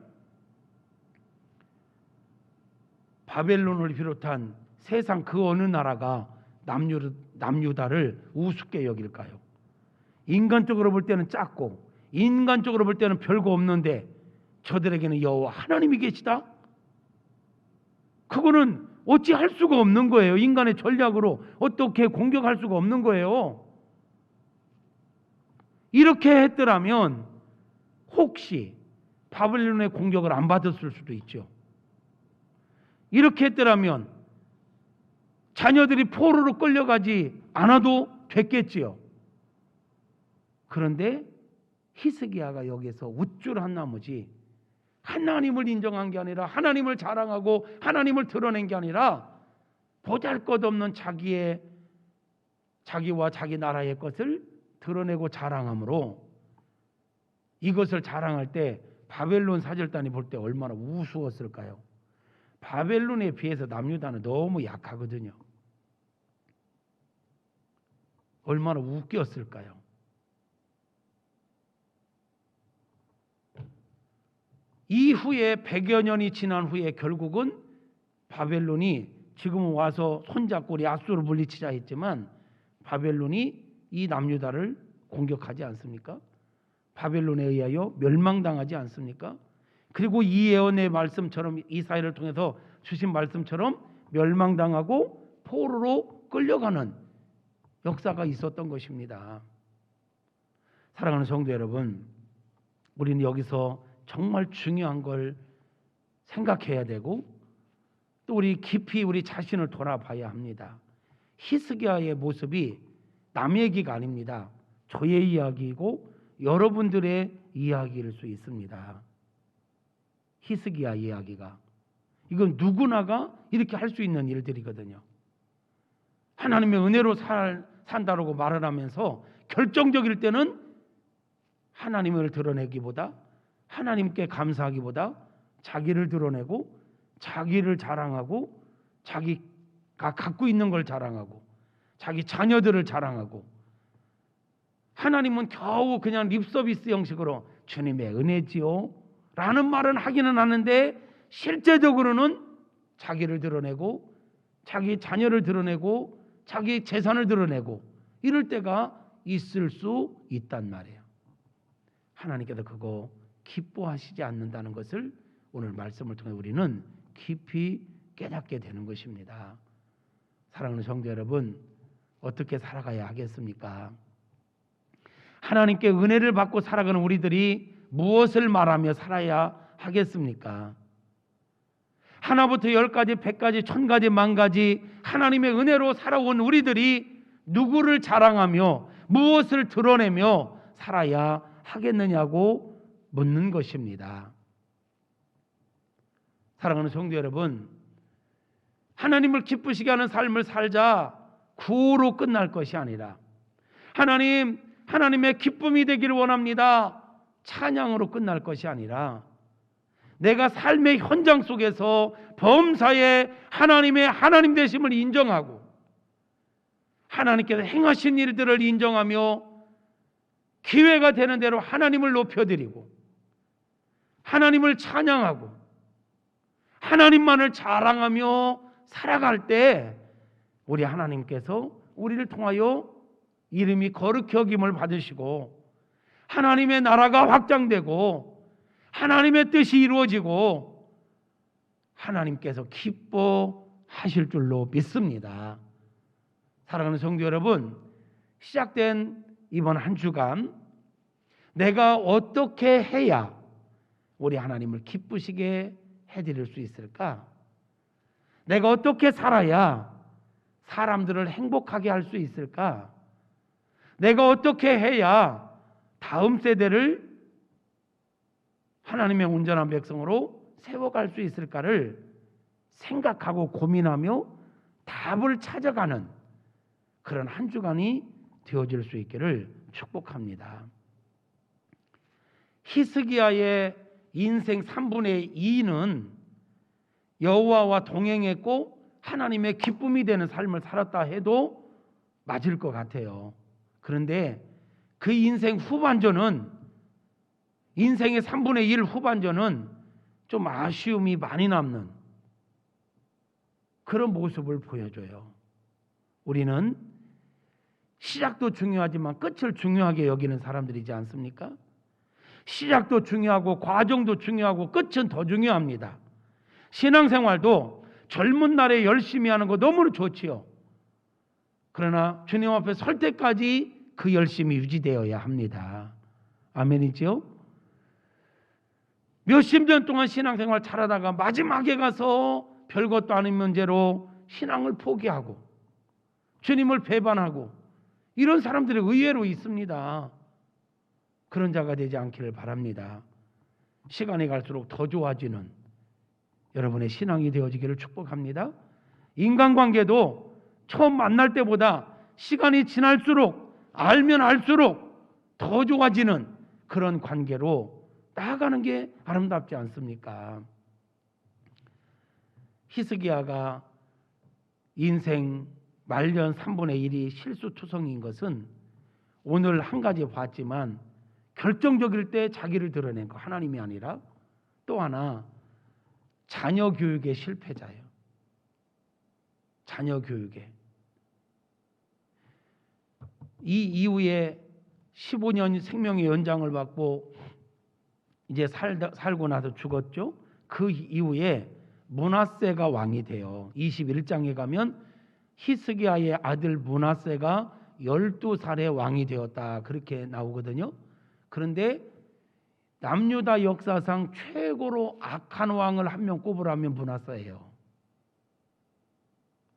바벨론을 비롯한 세상 그 어느 나라가 남유다를 우습게 여길까요? 인간적으로 볼 때는 작고 인간적으로 볼 때는 별거 없는데 저들에게는 여호와 하나님이 계시다? 그거는 어찌 할 수가 없는 거예요. 인간의 전략으로 어떻게 공격할 수가 없는 거예요. 이렇게 했더라면 혹시 바벨론의 공격을 안 받았을 수도 있죠. 이렇게 했더라면 자녀들이 포로로 끌려가지 않아도 됐겠지요. 그런데 히스기야가 여기서 우쭐한 나머지 하나님을 인정한 게 아니라 하나님을 자랑하고 하나님을 드러낸 게 아니라 보잘것없는 자기와 자기 나라의 것을 드러내고 자랑함으로 이것을 자랑할 때 바벨론 사절단이 볼 때 얼마나 우스웠을까요? 바벨론에 비해서 남유다는 너무 약하거든요. 얼마나 웃겼을까요? 이후에 100여 년이 지난 후에 결국은 바벨론이 지금 와서 손잡고 우리 아수르를 물리치자 했지만 바벨론이 이 남유다를 공격하지 않습니까? 바벨론에 의하여 멸망당하지 않습니까? 그리고 이 예언의 말씀처럼 이사야를 통해서 주신 말씀처럼 멸망당하고 포로로 끌려가는 역사가 있었던 것입니다. 사랑하는 성도 여러분, 우리는 여기서 정말 중요한 걸 생각해야 되고 또 우리 깊이 우리 자신을 돌아봐야 합니다. 히스기야의 모습이 남의 얘기가 아닙니다. 저의 이야기이고 여러분들의 이야기일 수 있습니다. 히스기야 이야기가 이건 누구나가 이렇게 할 수 있는 일들이거든요. 하나님의 은혜로 산다라고 말을 하면서 결정적일 때는 하나님을 드러내기보다 하나님께 감사하기보다 자기를 드러내고 자기를 자랑하고 자기가 갖고 있는 걸 자랑하고 자기 자녀들을 자랑하고 하나님은 겨우 그냥 립서비스 형식으로 주님의 은혜지요 라는 말은 하기는 하는데 실제적으로는 자기를 드러내고 자기 자녀를 드러내고 자기 재산을 드러내고 이럴 때가 있을 수 있단 말이에요. 하나님께서 그거 기뻐하시지 않는다는 것을 오늘 말씀을 통해 우리는 깊이 깨닫게 되는 것입니다. 사랑하는 성도 여러분, 어떻게 살아가야 하겠습니까? 하나님께 은혜를 받고 살아가는 우리들이 무엇을 말하며 살아야 하겠습니까? 하나부터 10가지, 100가지, 1000가지, 10,000가지 하나님의 은혜로 살아온 우리들이 누구를 자랑하며 무엇을 드러내며 살아야 하겠느냐고 묻는 것입니다. 사랑하는 성도 여러분, 하나님을 기쁘시게 하는 삶을 살자 구호로 끝날 것이 아니라 하나님의 기쁨이 되기를 원합니다. 찬양으로 끝날 것이 아니라 내가 삶의 현장 속에서 범사에 하나님의 하나님 되심을 인정하고 하나님께서 행하신 일들을 인정하며 기회가 되는 대로 하나님을 높여드리고 하나님을 찬양하고 하나님만을 자랑하며 살아갈 때 우리 하나님께서 우리를 통하여 이름이 거룩히 여김을 받으시고 하나님의 나라가 확장되고 하나님의 뜻이 이루어지고 하나님께서 기뻐하실 줄로 믿습니다. 사랑하는 성도 여러분, 시작된 이번 한 주간 내가 어떻게 해야 우리 하나님을 기쁘시게 해드릴 수 있을까? 내가 어떻게 살아야 사람들을 행복하게 할 수 있을까? 내가 어떻게 해야 다음 세대를 하나님의 온전한 백성으로 세워갈 수 있을까를 생각하고 고민하며 답을 찾아가는 그런 한 주간이 되어질 수 있기를 축복합니다. 히스기야의 인생 3분의 2는 여호와와 동행했고 하나님의 기쁨이 되는 삶을 살았다 해도 맞을 것 같아요. 그런데 그 인생 후반전은, 인생의 3분의 1 후반전은 좀 아쉬움이 많이 남는 그런 모습을 보여줘요. 우리는 시작도 중요하지만 끝을 중요하게 여기는 사람들이지 않습니까? 시작도 중요하고 과정도 중요하고 끝은 더 중요합니다. 신앙생활도 젊은 날에 열심히 하는 거 너무 좋지요. 그러나 주님 앞에 설 때까지 그 열심이 유지되어야 합니다. 아멘이죠? 몇십 년 동안 신앙생활 잘하다가 마지막에 가서 별것도 아닌 문제로 신앙을 포기하고 주님을 배반하고 이런 사람들이 의외로 있습니다. 그런 자가 되지 않기를 바랍니다. 시간이 갈수록 더 좋아지는 여러분의 신앙이 되어지기를 축복합니다. 인간관계도 처음 만날 때보다 시간이 지날수록 알면 알수록 더 좋아지는 그런 관계로 나아가는 게 아름답지 않습니까? 히스기야가 인생 말년 3분의 1이 실수투성인 것은 오늘 한 가지 봤지만 결정적일 때 자기를 드러낸 거 하나님이 아니라 또 하나 자녀 교육의 실패자예요. 자녀 교육에. 이 이후에 15년 생명의 연장을 받고 이제 살고 나서 죽었죠. 그 이후에 므낫세가 왕이 돼요. 21장에 가면 히스기야의 아들 므낫세가 12살의 왕이 되었다 그렇게 나오거든요. 그런데 남유다 역사상 최고로 악한 왕을 한 명 꼽으라면 므낫세예요.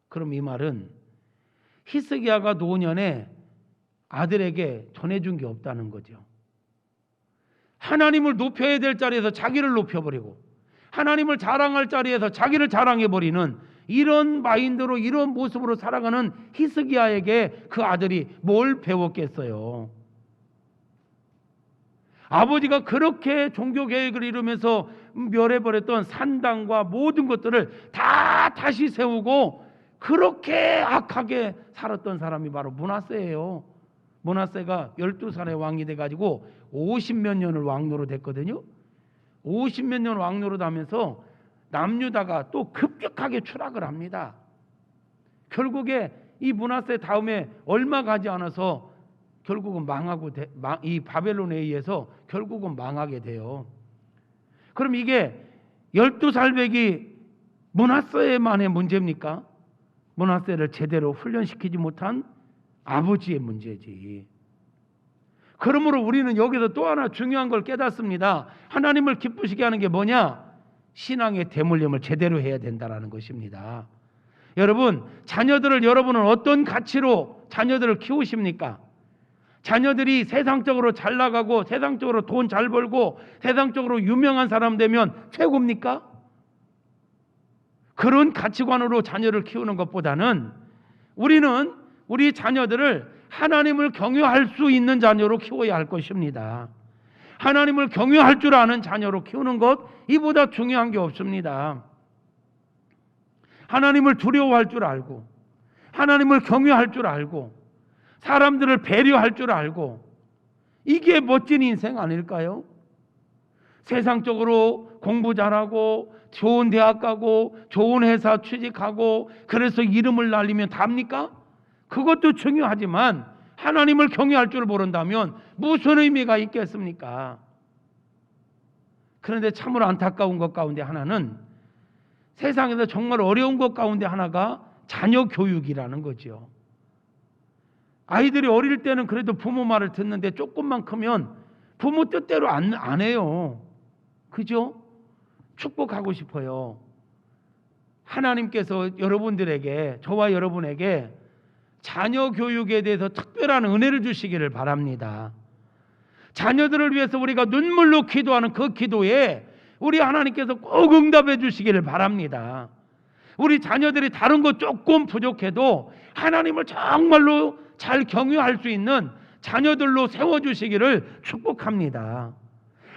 그럼 이 말은 히스기야가 노년에 아들에게 전해준 게 없다는 거죠. 하나님을 높여야 될 자리에서 자기를 높여버리고 하나님을 자랑할 자리에서 자기를 자랑해버리는 이런 마인드로 이런 모습으로 살아가는 히스기야에게 그 아들이 뭘 배웠겠어요? 아버지가 그렇게 종교 계획을 이루면서 멸해버렸던 산당과 모든 것들을 다 다시 세우고 그렇게 악하게 살았던 사람이 바로 므낫세예요. 므낫세가 12살의 왕이 돼가지고 50몇 년을 왕노로 됐거든요. 50몇 년 왕노로 하면서 남유다가 또 급격하게 추락을 합니다. 결국에 이 므낫세 다음에 얼마 가지 않아서 결국은 망하고 이 바벨론에 의해서 결국은 망하게 돼요. 그럼 이게 12살배기 므낫세만의 문제입니까? 므낫세를 제대로 훈련시키지 못한 아버지의 문제지. 그러므로 우리는 여기서 또 하나 중요한 걸 깨닫습니다. 하나님을 기쁘시게 하는 게 뭐냐? 신앙의 대물림을 제대로 해야 된다는 것입니다. 여러분, 여러분은 어떤 가치로 자녀들을 키우십니까? 자녀들이 세상적으로 잘 나가고 세상적으로 돈 잘 벌고 세상적으로 유명한 사람 되면 최고입니까? 그런 가치관으로 자녀를 키우는 것보다는 우리는 우리 자녀들을 하나님을 경외할 수 있는 자녀로 키워야 할 것입니다. 하나님을 경외할 줄 아는 자녀로 키우는 것, 이보다 중요한 게 없습니다. 하나님을 두려워할 줄 알고 하나님을 경외할 줄 알고 사람들을 배려할 줄 알고, 이게 멋진 인생 아닐까요? 세상적으로 공부 잘하고 좋은 대학 가고 좋은 회사 취직하고 그래서 이름을 날리면 답니까? 그것도 중요하지만 하나님을 경외할 줄 모른다면 무슨 의미가 있겠습니까? 그런데 참으로 안타까운 것 가운데 하나는, 세상에서 정말 어려운 것 가운데 하나가 자녀 교육이라는 거죠. 아이들이 어릴 때는 그래도 부모 말을 듣는데 조금만 크면 부모 뜻대로 안 해요. 그죠? 축복하고 싶어요. 하나님께서 여러분들에게, 저와 여러분에게 자녀 교육에 대해서 특별한 은혜를 주시기를 바랍니다. 자녀들을 위해서 우리가 눈물로 기도하는 그 기도에 우리 하나님께서 꼭 응답해 주시기를 바랍니다. 우리 자녀들이 다른 거 조금 부족해도 하나님을 정말로 잘 경유할 수 있는 자녀들로 세워주시기를 축복합니다.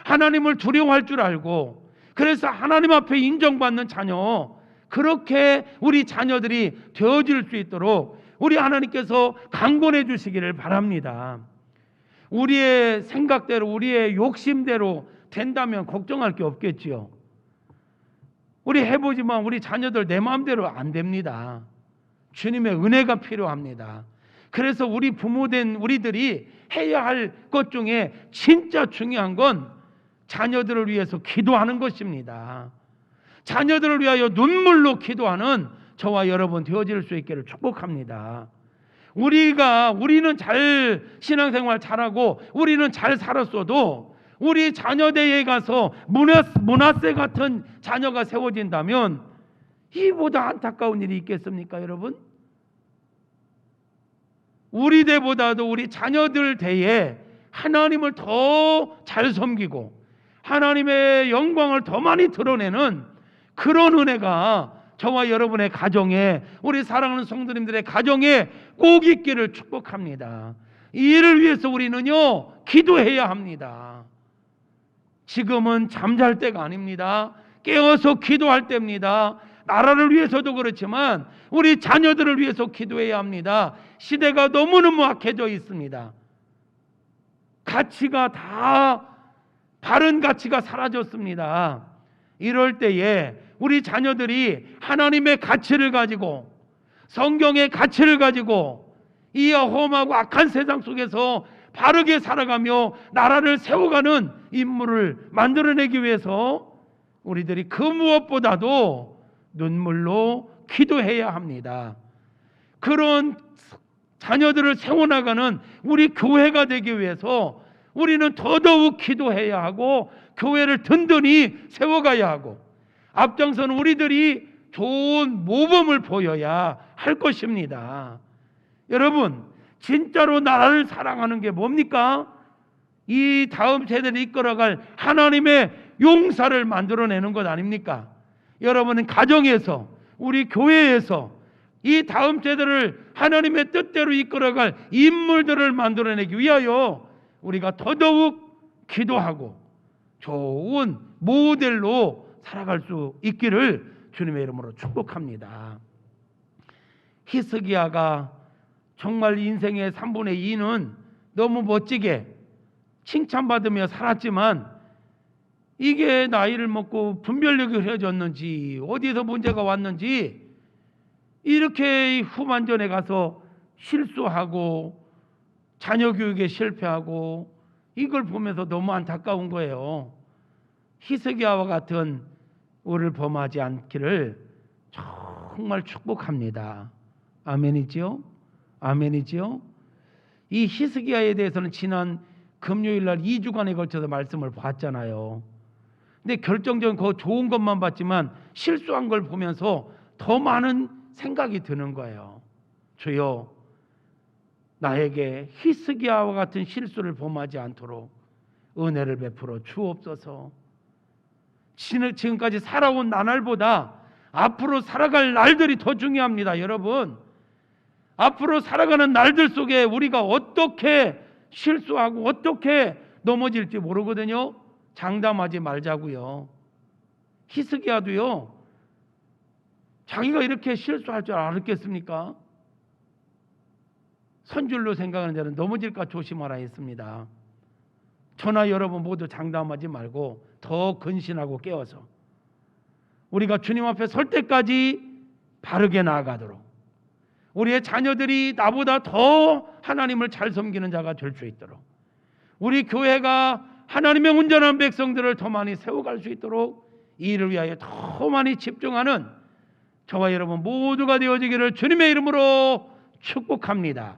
하나님을 두려워할 줄 알고, 그래서 하나님 앞에 인정받는 자녀, 그렇게 우리 자녀들이 되어질 수 있도록 우리 하나님께서 강권해 주시기를 바랍니다. 우리의 생각대로, 우리의 욕심대로 된다면 걱정할 게 없겠지요. 우리 해보지만 우리 자녀들 내 마음대로 안 됩니다. 주님의 은혜가 필요합니다. 그래서 우리 부모된 우리들이 해야 할 것 중에 진짜 중요한 건 자녀들을 위해서 기도하는 것입니다. 자녀들을 위하여 눈물로 기도하는 저와 여러분 되어질 수 있기를 축복합니다. 우리는 잘 신앙생활 잘하고 우리는 잘 살았어도 우리 자녀대에 가서 문하세 같은 자녀가 세워진다면 이보다 안타까운 일이 있겠습니까, 여러분? 우리 대보다도 우리 자녀들 대에 하나님을 더 잘 섬기고 하나님의 영광을 더 많이 드러내는 그런 은혜가 저와 여러분의 가정에, 우리 사랑하는 성도님들의 가정에 꼭 있기를 축복합니다. 이 일을 위해서 우리는요 기도해야 합니다. 지금은 잠잘 때가 아닙니다. 깨어서 기도할 때입니다. 나라를 위해서도 그렇지만 우리 자녀들을 위해서 기도해야 합니다. 시대가 너무너무 악해져 있습니다. 가치가 다 바른 가치가 사라졌습니다. 이럴 때에 우리 자녀들이 하나님의 가치를 가지고, 성경의 가치를 가지고 이 험하고 악한 세상 속에서 바르게 살아가며 나라를 세워가는 인물을 만들어내기 위해서 우리들이 그 무엇보다도 눈물로 기도해야 합니다. 그런 자녀들을 세워나가는 우리 교회가 되기 위해서 우리는 더더욱 기도해야 하고 교회를 든든히 세워가야 하고 앞장서는 우리들이 좋은 모범을 보여야 할 것입니다. 여러분, 진짜로 나라를 사랑하는 게 뭡니까? 이 다음 세대를 이끌어갈 하나님의 용사를 만들어내는 것 아닙니까? 여러분은 가정에서, 우리 교회에서 이 다음 세대를 하나님의 뜻대로 이끌어갈 인물들을 만들어내기 위하여 우리가 더더욱 기도하고 좋은 모델로 살아갈 수 있기를 주님의 이름으로 축복합니다. 히스기야가 정말 인생의 3분의 2는 너무 멋지게 칭찬받으며 살았지만 이게 나이를 먹고 분별력이 흐려졌는지 어디서 문제가 왔는지 이렇게 후반전에 가서 실수하고 자녀 교육에 실패하고 이걸 보면서 너무 안타까운 거예요. 히스기야와 같은 우를 범하지 않기를 정말 축복합니다. 아멘이지요? 아멘이지요? 이 히스기야에 대해서는 지난 금요일 날 2주간에 걸쳐서 말씀을 봤잖아요. 근데 결정적인 그 좋은 것만 봤지만 실수한 걸 보면서 더 많은 생각이 드는 거예요. 주여, 나에게 히스기야와 같은 실수를 범하지 않도록 은혜를 베풀어 주옵소서. 지금까지 살아온 나날보다 앞으로 살아갈 날들이 더 중요합니다. 여러분, 앞으로 살아가는 날들 속에 우리가 어떻게 실수하고 어떻게 넘어질지 모르거든요. 장담하지 말자고요. 히스기야도요, 자기가 이렇게 실수할 줄 알았겠습니까? 선줄로 생각하는 자는 넘어질까 조심하라 했습니다. 저나 여러분 모두 장담하지 말고 더 근신하고 깨어서 우리가 주님 앞에 설 때까지 바르게 나아가도록 우리의 자녀들이 나보다 더 하나님을 잘 섬기는 자가 될 수 있도록 우리 교회가 하나님의 온전한 백성들을 더 많이 세워갈 수 있도록 이 일을 위하여 더 많이 집중하는 저와 여러분 모두가 되어지기를 주님의 이름으로 축복합니다.